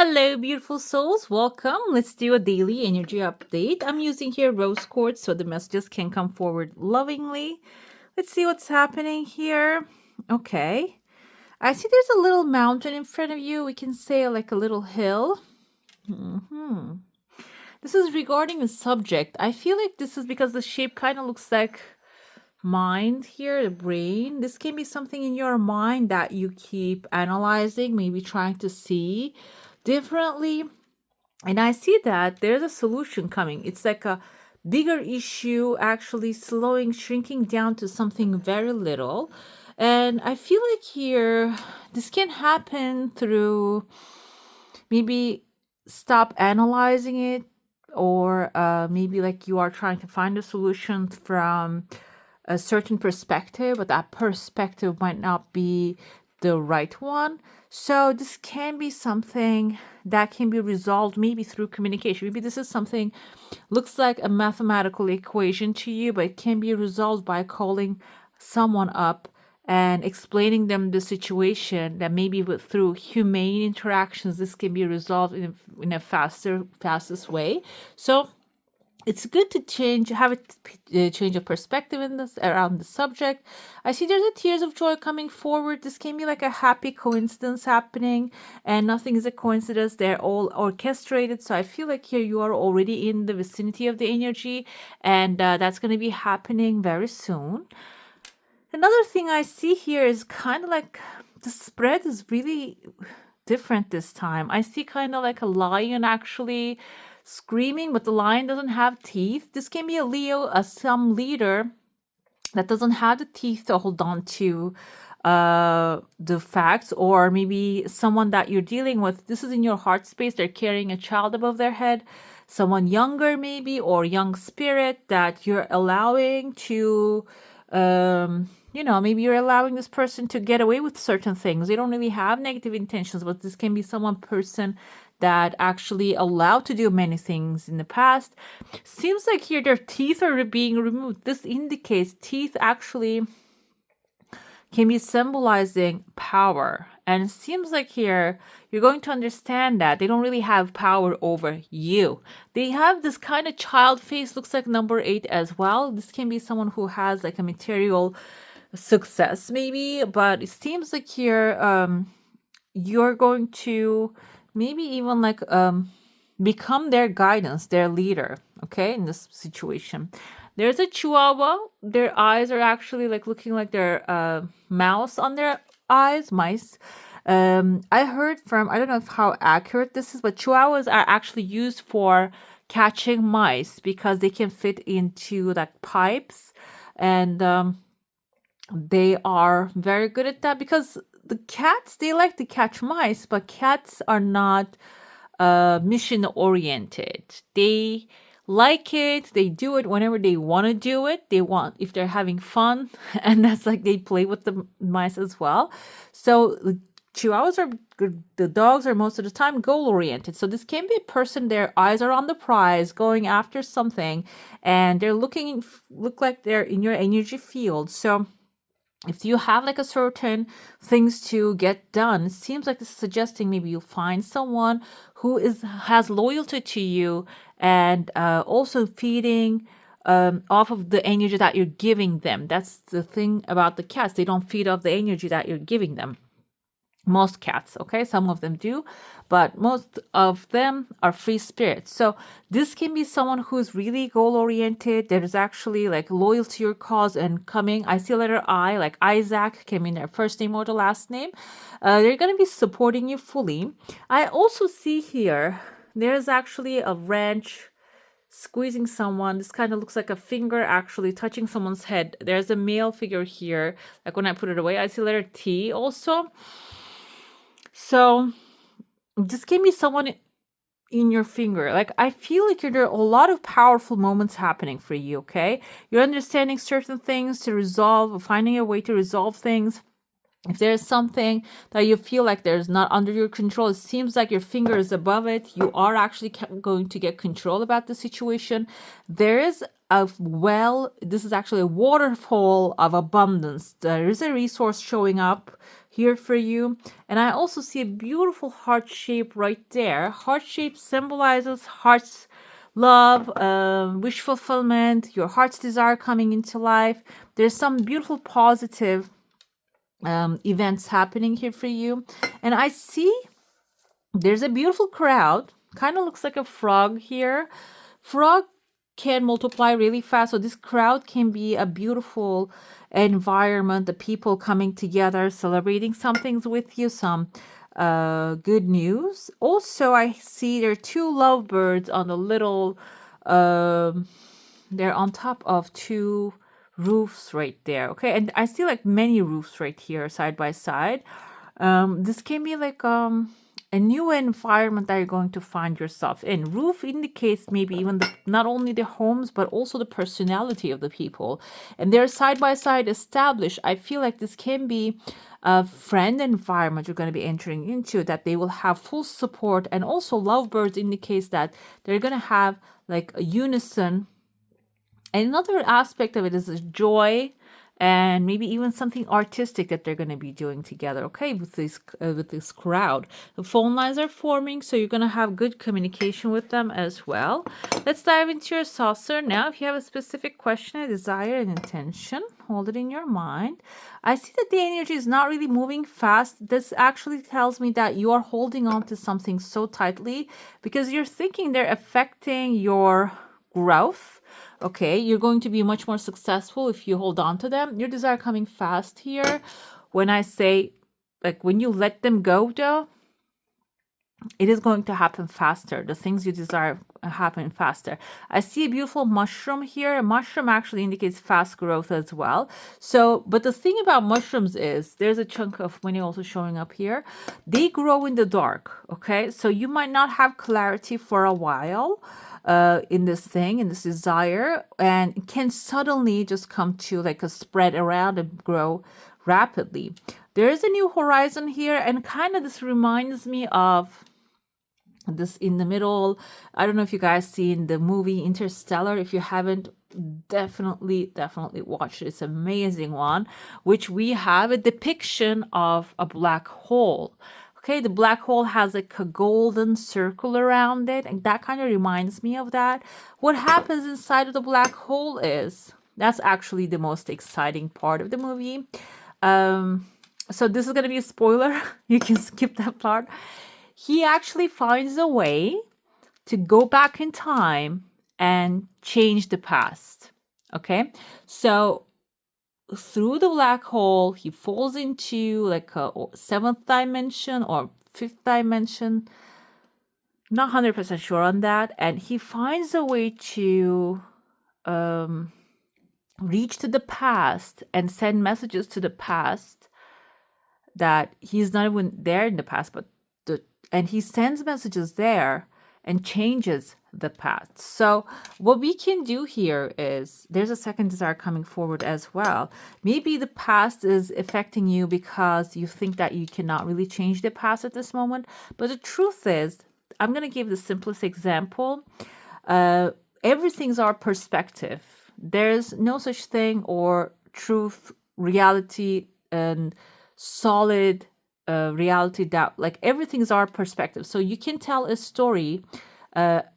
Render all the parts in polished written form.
Hello, beautiful souls. Welcome. Let's do a daily energy update. I'm using here rose quartz so the messages can come forward lovingly. Let's see what's happening here. Okay. I see there's a little mountain in front of you. We can say like a little hill. This is regarding a subject. I feel like this is because the shape kind of looks like mind here, the brain. This can be something in your mind that you keep analyzing, maybe trying to see differently. And I see that there's a solution coming. It's like a bigger issue, actually shrinking down to something very little. And I feel like here, this can happen through maybe stop analyzing it, or maybe like you are trying to find a solution from a certain perspective, but that perspective might not be the right one. So this can be something that can be resolved maybe through communication. Maybe this is something looks like a mathematical equation to you, but it can be resolved by calling someone up and explaining them the situation, that maybe through humane interactions this can be resolved in a fastest way. So it's good to have a change of perspective in this around the subject. I see there's a tears of joy coming forward. This can be like a happy coincidence happening, and nothing is a coincidence. They're all orchestrated. So I feel like here you are already in the vicinity of the energy, and that's going to be happening very soon. Another thing I see here is kind of like the spread is really different this time. I see kind of like a lion actually screaming, but the lion doesn't have teeth. This can be a Leo, some leader that doesn't have the teeth to hold on to the facts, or maybe someone that you're dealing with. This is in your heart space. They're carrying a child above their head, someone younger maybe, or young spirit that you're allowing to maybe you're allowing this person to get away with certain things. They don't really have negative intentions, but this can be person that actually allowed to do many things in the past. Seems like here their teeth are being removed. This indicates teeth actually can be symbolizing power. And it seems like here you're going to understand that they don't really have power over you. They have this kind of child face, looks like number 8 as well. This can be someone who has like a material success maybe, but it seems like here you're going to maybe even like become their guidance, their leader, okay, in this situation. There's a chihuahua. Their eyes are actually like looking like their mouse on their eyes, mice. I heard from, I don't know how accurate this is, but chihuahuas are actually used for catching mice because they can fit into like pipes, and they are very good at that because the cats, they like to catch mice, but cats are not mission oriented. They like it, they do it whenever they want to do it. They want, if they're having fun, and that's like they play with the mice as well. So the chihuahuas are good. The dogs are most of the time goal oriented. So this can be a person, their eyes are on the prize, going after something, and they're look like they're in your energy field. So if you have like a certain things to get done, it seems like this is suggesting maybe you'll find someone who has loyalty to you, and also feeding off of the energy that you're giving them. That's the thing about the cats. They don't feed off the energy that you're giving them. Most cats, okay? Some of them do, but most of them are free spirits. So this can be someone who's really goal-oriented. There's actually like loyal to your cause and coming. I see letter I, like Isaac came in their first name or the last name. They're going to be supporting you fully. I also see here, there's actually a wrench squeezing someone. This kind of looks like a finger actually touching someone's head. There's a male figure here. Like when I put it away, I see letter T also. So this can be someone in your finger. Like I feel like there are a lot of powerful moments happening for you, okay? You're understanding certain things to resolve, finding a way to resolve things. If there's something that you feel like there's not under your control, it seems like your finger is above it. You are actually going to get control about the situation. There is this is actually a waterfall of abundance. There is a resource showing up here for you. And I also see a beautiful heart shape right there. Heart shape symbolizes heart's love, wish fulfillment, your heart's desire coming into life. There's some beautiful positive events happening here for you. And I see there's a beautiful crowd, kind of looks like a frog here. Frog can multiply really fast, so this crowd can be a beautiful environment, the people coming together, celebrating some things with you, some good news. Also, I see there are two lovebirds on the little they're on top of two roofs right there. Okay, and I see like many roofs right here side by side. This can be like a new environment that you're going to find yourself in. Roof indicates maybe even not only the homes but also the personality of the people, and they're side by side established. I feel like this can be a friend environment you're going to be entering into, that they will have full support. And also lovebirds indicates that they're going to have like a unison. And another aspect of it is joy, and maybe even something artistic that they're going to be doing together, okay, with this crowd. The phone lines are forming, so you're going to have good communication with them as well. Let's dive into your saucer now. If you have a specific question, a desire, an intention, hold it in your mind. I see that the energy is not really moving fast. This actually tells me that you are holding on to something so tightly because you're thinking they're affecting your growth. Okay, you're going to be much more successful if you hold on to them. Your desire coming fast here. When I say, like, when you let them go, though, it is going to happen faster. The things you desire happen faster. I see a beautiful mushroom here. A mushroom actually indicates fast growth as well. So, but the thing about mushrooms is there's a chunk of money also showing up here. They grow in the dark. Okay, so you might not have clarity for a while in this thing, in this desire, and it can suddenly just come to like a spread around and grow rapidly. There is a new horizon here, and kind of this reminds me of this in the middle. I don't know if you guys seen the movie Interstellar. If you haven't, definitely watch it. It's an amazing one, which we have a depiction of a black hole. Okay, the black hole has like a golden circle around it, and that kind of reminds me of that. What happens inside of the black hole is that's actually the most exciting part of the movie. So this is going to be a spoiler. You can skip that part. He actually finds a way to go back in time and change the past. Okay, so through the black hole, he falls into like a seventh dimension or fifth dimension. Not 100% sure on that. And he finds a way to reach to the past and send messages to the past that he's not even there in the past, but and he sends messages there and changes the past. So what we can do here is there's a second desire coming forward as well. Maybe the past is affecting you because you think that you cannot really change the past at this moment. But the truth is, I'm going to give the simplest example. Everything's our perspective. There's no such thing or truth, reality, and solid reality that like everything is our perspective. So you can tell a story,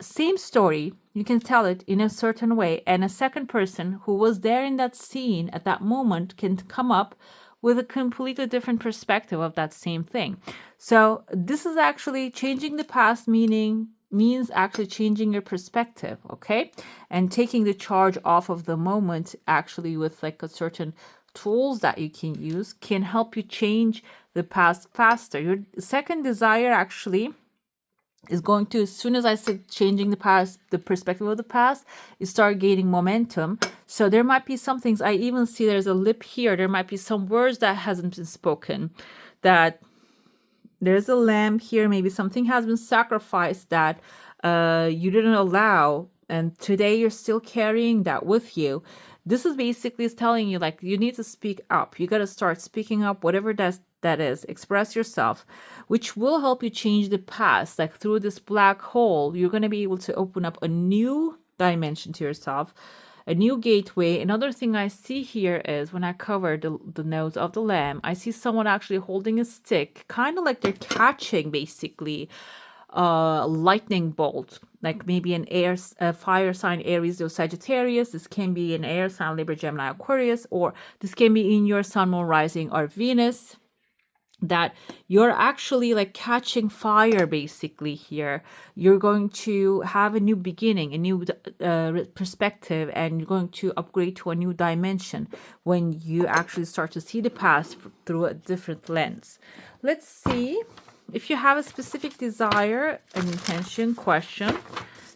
same story, you can tell it in a certain way, and a second person who was there in that scene at that moment can come up with a completely different perspective of that same thing. So this is actually changing the past, means actually changing your perspective, okay, and taking the charge off of the moment. Actually, with like a certain tools that you can use can help you change the past faster. Your second desire actually is going to, as soon as I said changing the past, the perspective of the past, you start gaining momentum. So there might be some things, I even see there's a lip here. There might be some words that hasn't been spoken, that there's a lamb here. Maybe something has been sacrificed that you didn't allow. And today you're still carrying that with you. This is basically telling you like you need to speak up. You got to start speaking up, whatever that is. Express yourself, which will help you change the past. Like through this black hole, you're going to be able to open up a new dimension to yourself. a new gateway. Another thing I see here is when I cover the nose of the lamb, I see someone actually holding a stick, kind of like they're catching basically a lightning bolt, like maybe a fire sign, Aries or Sagittarius. This can be an air sign, Libra, Gemini, Aquarius, or this can be in your sun, moon, rising, or Venus, that you're actually like catching fire basically here. You're going to have a new beginning, a new perspective, and you're going to upgrade to a new dimension when you actually start to see the past through a different lens. Let's see if you have a specific desire, an intention, question,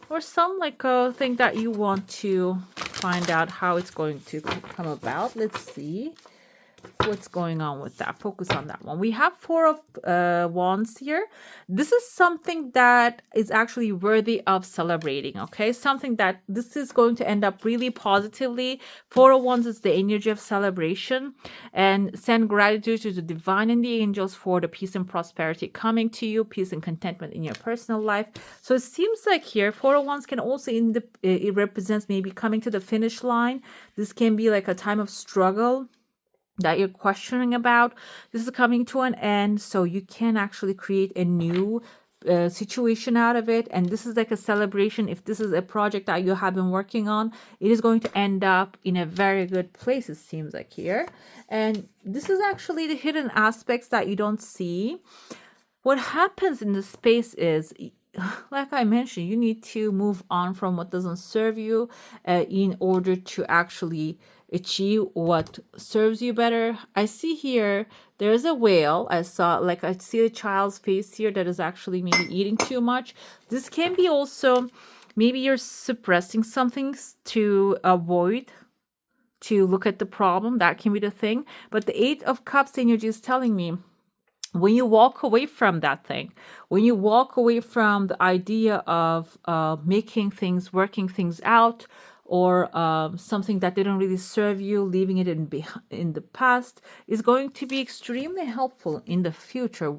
or some like a thing that you want to find out how it's going to come about. Let's see what's going on with that. Focus on that one. We have Four of Wands here. This is something that is actually worthy of celebrating, okay? Something that this is going to end up really positively. Four of Wands is the energy of celebration, and send gratitude to the divine and the angels for the peace and prosperity coming to you, peace and contentment in your personal life. So it seems like here Four of Wands can also it represents maybe coming to the finish line. This can be like a time of struggle that you're questioning about. This is coming to an end, so you can actually create a new situation out of it. And this is like a celebration. If this is a project that you have been working on, it is going to end up in a very good place, it seems like here. And this is actually the hidden aspects that you don't see. What happens in the space is, like I mentioned, you need to move on from what doesn't serve you in order to actually achieve what serves you better. I see here there's a whale. I see a child's face here that is actually maybe eating too much. This can be also maybe you're suppressing something to avoid to look at the problem. That can be the thing. But the Eight of Cups energy is telling me, when you walk away from that thing, when you walk away from the idea of making things, working things out, or something that didn't really serve you, leaving it in the past, is going to be extremely helpful in the future,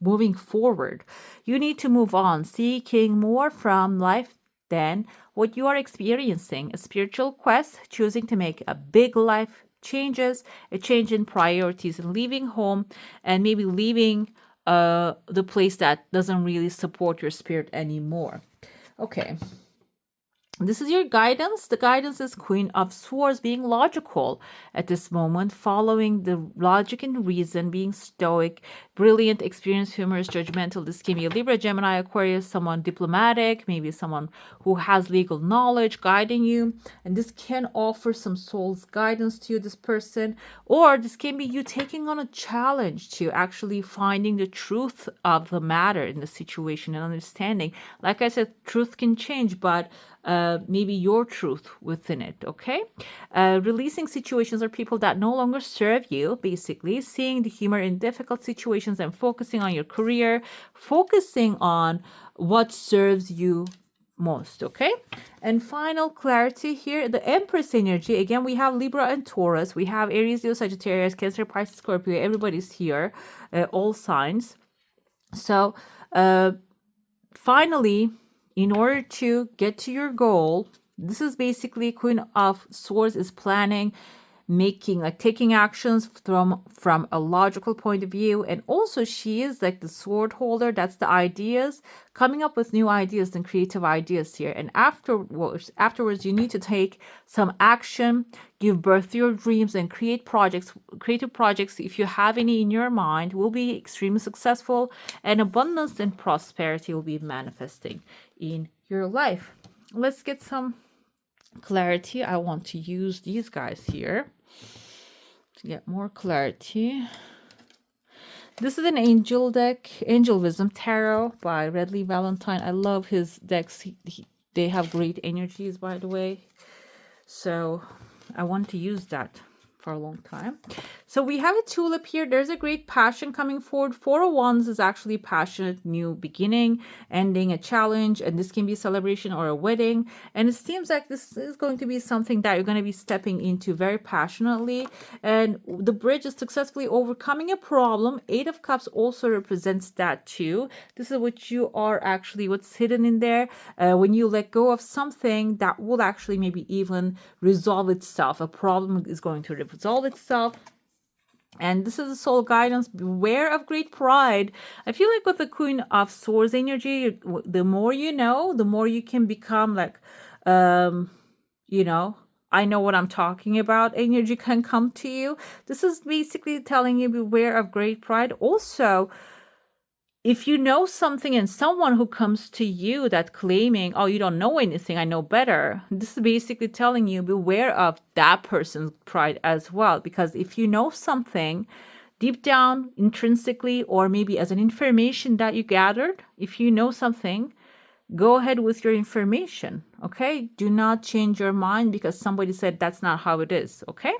moving forward. You need to move on, seeking more from life than what you are experiencing. A spiritual quest, choosing to make a big life changes, a change in priorities, and leaving home, and maybe leaving the place that doesn't really support your spirit anymore. Okay. This is your guidance. The guidance is Queen of Swords, being logical at this moment, following the logic and reason, being stoic, brilliant, experienced, humorous, judgmental. This can be a Libra, Gemini, Aquarius, someone diplomatic, maybe someone who has legal knowledge guiding you. And this can offer some soul's guidance to you, this person. Or this can be you taking on a challenge to actually finding the truth of the matter in the situation and understanding. Like I said, truth can change, but maybe your truth within it, okay? Releasing situations or people that no longer serve you, basically. Seeing the humor in difficult situations and focusing on your career, focusing on what serves you most, okay? And final clarity here, the Empress energy. Again, we have Libra and Taurus. We have Aries, Leo, Sagittarius, Cancer, Pisces, Scorpio. Everybody's here, all signs. So, finally, in order to get to your goal, this is basically Queen of Swords is planning, making, like taking actions from a logical point of view. And also she is like the sword holder. That's the ideas, coming up with new ideas and creative ideas here. And afterwards you need to take some action, give birth to your dreams, and create projects. Creative projects, if you have any in your mind, will be extremely successful, and abundance and prosperity will be manifesting in your life. Let's get some clarity. I want to use these guys here to get more clarity. This is an angel deck, Angel Wisdom Tarot by Redley Valentine. I love his decks. They have great energies, by the way. So I want to use that for a long time. So we have a tulip here. There's a great passion coming forward. Four of Wands is actually passionate, new beginning, ending a challenge, and this can be a celebration or a wedding. And it seems like this is going to be something that you're going to be stepping into very passionately. And the bridge is successfully overcoming a problem. Eight of Cups also represents that too. This is what you are actually, what's hidden in there. When you let go of something, that will actually maybe even resolve itself. A problem is going to resolve itself. And this is a soul guidance. Beware of great pride. I feel like with the Queen of Swords energy, the more you know, the more you can become like, you know, I know what I'm talking about. Energy can come to you. This is basically telling you beware of great pride. Also, if you know something and someone who comes to you that claiming, oh, you don't know anything, I know better, this is basically telling you beware of that person's pride as well. Because if you know something deep down, intrinsically, or maybe as an information that you gathered, if you know something, go ahead with your information, okay? Do not change your mind because somebody said that's not how it is, okay?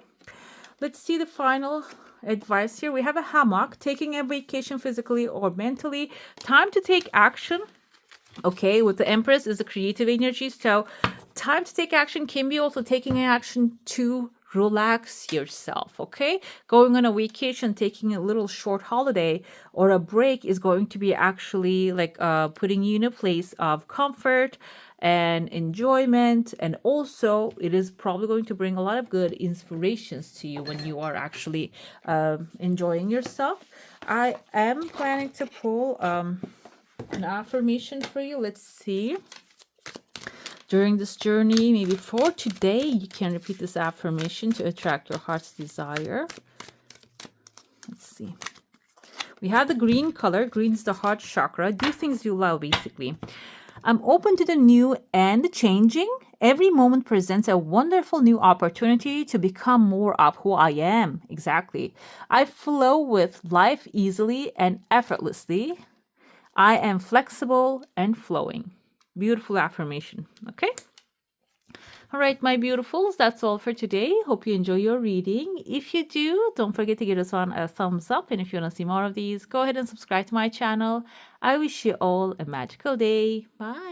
Let's see the final advice here. We have a hammock, taking a vacation physically or mentally. Time to take action. Okay, with the Empress is a creative energy. So time to take action can be also taking action to relax yourself, okay? Going on a vacation, taking a little short holiday or a break is going to be actually like putting you in a place of comfort and enjoyment. And also it is probably going to bring a lot of good inspirations to you when you are actually enjoying yourself. I am planning to pull an affirmation for you. Let's see. During this journey, maybe for today, you can repeat this affirmation to attract your heart's desire. Let's see. We have the green color. Green is the heart chakra. Do things you love, basically. I'm open to the new and the changing. Every moment presents a wonderful new opportunity to become more of who I am. Exactly. I flow with life easily and effortlessly. I am flexible and flowing. Beautiful affirmation. Okay. All right, my beautifuls, that's all for today. Hope you enjoy your reading. If you do, don't forget to give us one a thumbs up. And if you want to see more of these, go ahead and subscribe to my channel. I wish you all a magical day. Bye.